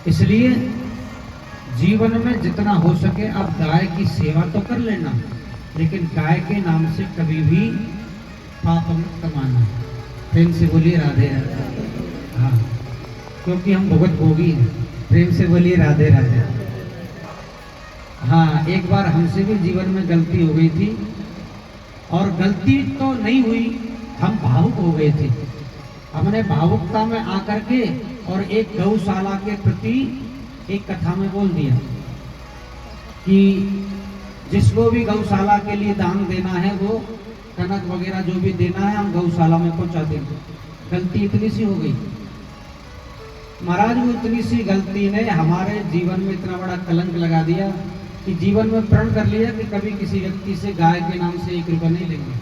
इसलिए जीवन में जितना हो सके आप गाय की सेवा तो कर लेना, लेकिन गाय के नाम से कभी भी पाप मत कमाना। प्रेम से बोलिए राधे राधे। हाँ, क्योंकि हम भुगत भोगी हैं। प्रेम से बोलिए राधे राधे। हाँ, एक बार हमसे भी जीवन में गलती हो गई थी, और गलती तो नहीं हुई, हम भावुक हो गए थे। हमने भावुकता में आकर के और एक गौशाला के प्रति एक कथा में बोल दिया कि जिसको भी गौशाला के लिए दान देना है वो कनक वगैरह जो भी देना है हम गौशाला में पहुंचा देंगे। गलती इतनी सी हो गई महाराज, वो इतनी सी गलती ने हमारे जीवन में इतना बड़ा कलंक लगा दिया कि जीवन में प्रण कर लिया कि कभी किसी व्यक्ति से गाय के नाम से 1 रुपया नहीं लेंगे।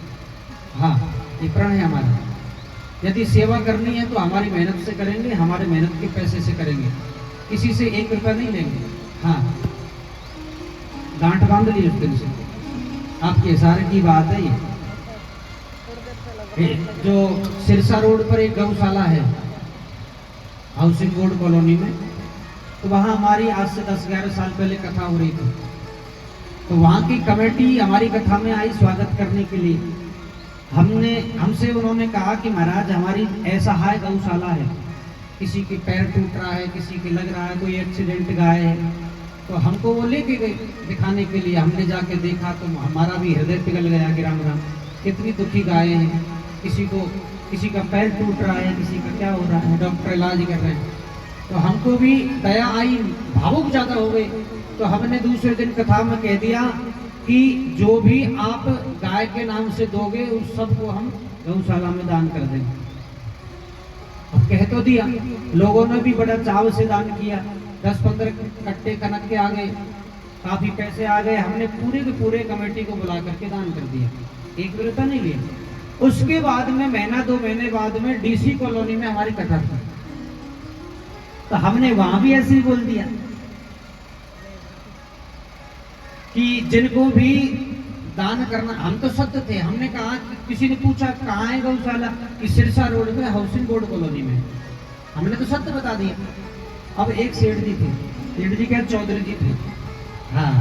हाँ, ये प्रण है हमारा। यदि सेवा करनी है तो हमारी मेहनत से करेंगे, हमारे मेहनत के पैसे से करेंगे, किसी से 1 रुपया नहीं लेंगे। हाँ, गांठ बांध ली उस दिन से। आपके इशारे की बात है ये। जो सिरसा रोड पर एक गौशाला है हाउसिंग बोर्ड कॉलोनी में, तो वहाँ हमारी आज से 10-11 साल पहले कथा हो रही थी। तो वहाँ की कमेटी हमारी कथा में आई स्वागत करने के लिए। हमसे उन्होंने कहा कि महाराज हमारी ऐसा हाय गौशाला है, किसी के पैर टूट रहा है, किसी के लग रहा है, कोई एक्सीडेंट गाय है, तो हमको वो लेके गए दिखाने के लिए। हमने जाके देखा तो हमारा भी हृदय पिघल गया कि राम राम, कितनी दुखी गाय हैं। किसी का पैर टूट रहा है, किसी का क्या हो रहा है, डॉक्टर इलाज कर रहे हैं। तो हमको भी दया आई, भावुक ज्यादा हो गए। तो हमने दूसरे दिन कथा में कह दिया कि जो भी आप गाय के नाम से दोगे उस सबको हम गौशाला में दान कर देंगे। अब कह तो दिया, लोगों ने भी बड़ा चाव से दान किया। 10-15 कट्टे कनक के आ गए, काफी पैसे आ गए। हमने पूरे के पूरे कमेटी को बुला करके दान कर दिया, 1 रुपया नहीं लिया। उसके बाद में महीना 2 महीने बाद में डीसी कॉलोनी में हमारी कथा थी, तो हमने वहां भी ऐसे ही बोल दिया कि जिनको भी दान करना, हम तो सत्य थे। हमने कहा, किसी ने पूछा कहाँ है गौशाला, कि सिरसा रोड में हाउसिंग बोर्ड कॉलोनी में। हमने तो सत्य बता दिया। अब एक सेठ जी थे, सेठ जी क्या चौधरी जी थे। हाँ,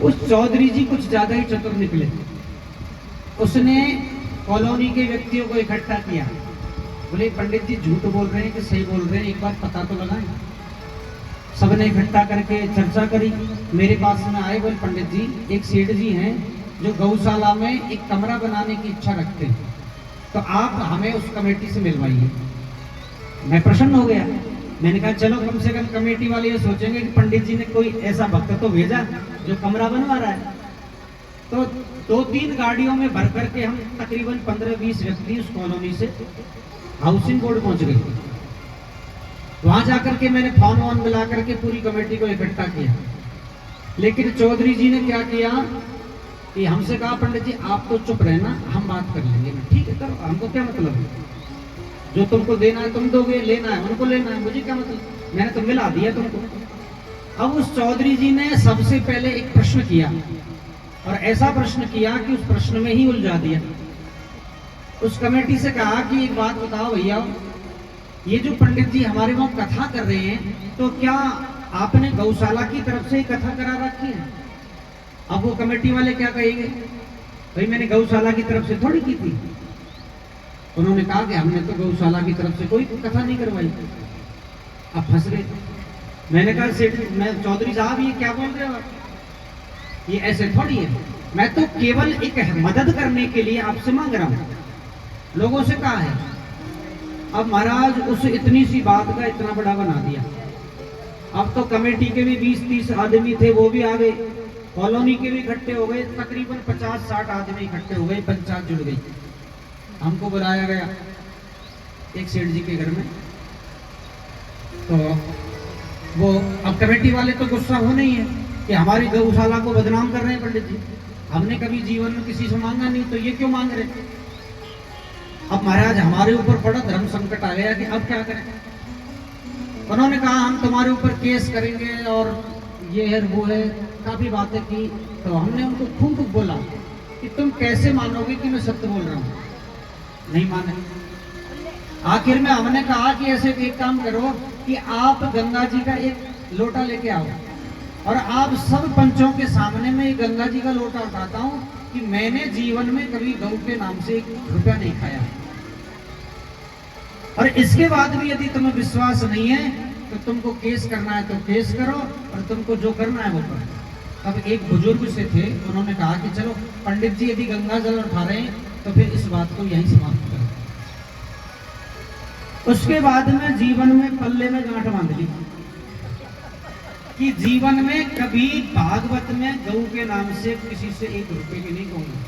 उस चौधरी जी कुछ ज्यादा ही चतुर निकले। उसने कॉलोनी के व्यक्तियों को इकट्ठा किया। बोले पंडित जी झूठ बोल रहे हैं कि सही बोल रहे हैं, एक बार पता तो लगाएं। सबने इकट्ठा करके चर्चा करी। मेरे पास में आए, बोले पंडित जी एक सेठ जी हैं जो गौशाला में एक कमरा बनाने की इच्छा रखते हैं, तो आप हमें उस कमेटी से मिलवाइए। मैं प्रसन्न हो गया। मैंने कहा चलो कम से कम कमेटी वाले ये सोचेंगे कि पंडित जी ने कोई ऐसा भक्त तो भेजा जो कमरा बनवा रहा है। तो 2-3 गाड़ियों में भर करके हम तकरीबन 15-20 व्यक्ति उस कॉलोनी से हाउसिंग बोर्ड पहुंच गए। वहां जाकर के मैंने फोन वॉन मिला करके पूरी कमेटी को इकट्ठा किया। लेकिन चौधरी जी ने क्या किया कि हमसे कहा पंडित जी आप तो चुप रहना, हम बात कर लेंगे। ठीक है करो, हमको क्या मतलब है, जो तुमको देना है तुम दोगे, लेना है उनको लेना है, मुझे क्या मतलब, मैंने तो मिला दिया तुमको। अब उस चौधरी जी ने सबसे पहले एक प्रश्न किया, और ऐसा प्रश्न किया कि उस प्रश्न में ही उलझा दिया। उस कमेटी से कहा कि एक बात बताओ भैया, ये जो पंडित जी हमारे वहां कथा कर रहे हैं, तो क्या आपने गौशाला की तरफ से ही कथा करा रखी है? अब वो कमेटी वाले क्या कहेंगे, भाई मैंने गौशाला की तरफ से थोड़ी की थी। उन्होंने कहा कि हमने तो गौशाला की तरफ से कोई कथा नहीं करवाई। अब फंस गए। मैंने कहा सेठ, मैं चौधरी साहब ये क्या बोल रहे हो आप, ये ऐसे थोड़ी है। मैं तो केवल एक मदद करने के लिए आपसे मांग रहा हूं, लोगों से कहा है। अब महाराज उस इतनी सी बात का इतना बड़ा बना दिया। अब तो कमेटी के भी 20-30 आदमी थे, वो भी आ गए, कॉलोनी के भी इकट्ठे हो गए, तकरीबन 50-60 आदमी इकट्ठे हो गए, पंचायत जुड़ गई। हमको बुलाया गया एक सेठ जी के घर में। तो वो अब कमेटी वाले तो गुस्सा होने ही है कि हमारी गौशाला को बदनाम कर रहे हैं पंडित जी, हमने कभी जीवन में किसी से मांगा नहीं, तो ये क्यों मांग रहे। अब महाराज हमारे ऊपर बड़ा धर्म संकट आ गया कि अब क्या करें। उन्होंने कहा हम तुम्हारे ऊपर केस करेंगे और ये है वो है, काफी बातें की। तो हमने उनको खूब बोला कि तुम कैसे मानोगे कि मैं सत्य बोल रहा हूँ, नहीं माने। आखिर में हमने कहा कि ऐसे एक काम करो कि कि आप गंगा जी का एक लोटा लेके आओ और आप सब पंचों के सामने में गंगा जी का लोटा उठाता हूं कि मैंने जीवन में कभी गौ के नाम से 1 रुपया नहीं खाया। और इसके बाद भी यदि तुम्हें विश्वास नहीं है तो तुमको केस करना है तो केस करो और तुमको जो करना है वो करो। तब एक बुजुर्ग से थे, उन्होंने कहा कि चलो पंडित जी यदि गंगा जल उठा रहे हैं तो फिर इस बात को यहीं समाप्त करो। उसके बाद में जीवन में पल्ले में गांठ बांध ली कि जीवन में कभी भागवत में गौ के नाम से किसी से 1 रुपए की नहीं कहूंगा।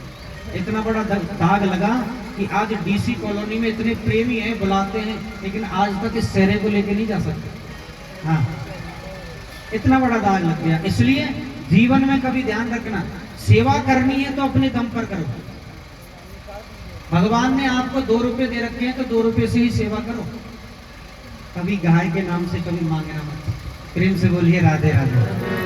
इतना बड़ा दाग लगा कि आज डीसी कॉलोनी में इतने प्रेमी हैं, बुलाते हैं, लेकिन आज तक इस सेहरे को लेके नहीं जा सकते। हाँ, इतना बड़ा दाग लग गया। इसलिए जीवन में कभी ध्यान रखना, सेवा करनी है तो अपने दम पर करो। भगवान ने आपको 2 रुपए दे रखे हैं तो 2 रुपए से ही सेवा करो। कभी गाय के नाम से कभी मांगना मत। प्रेम से बोलिए राधे राधे।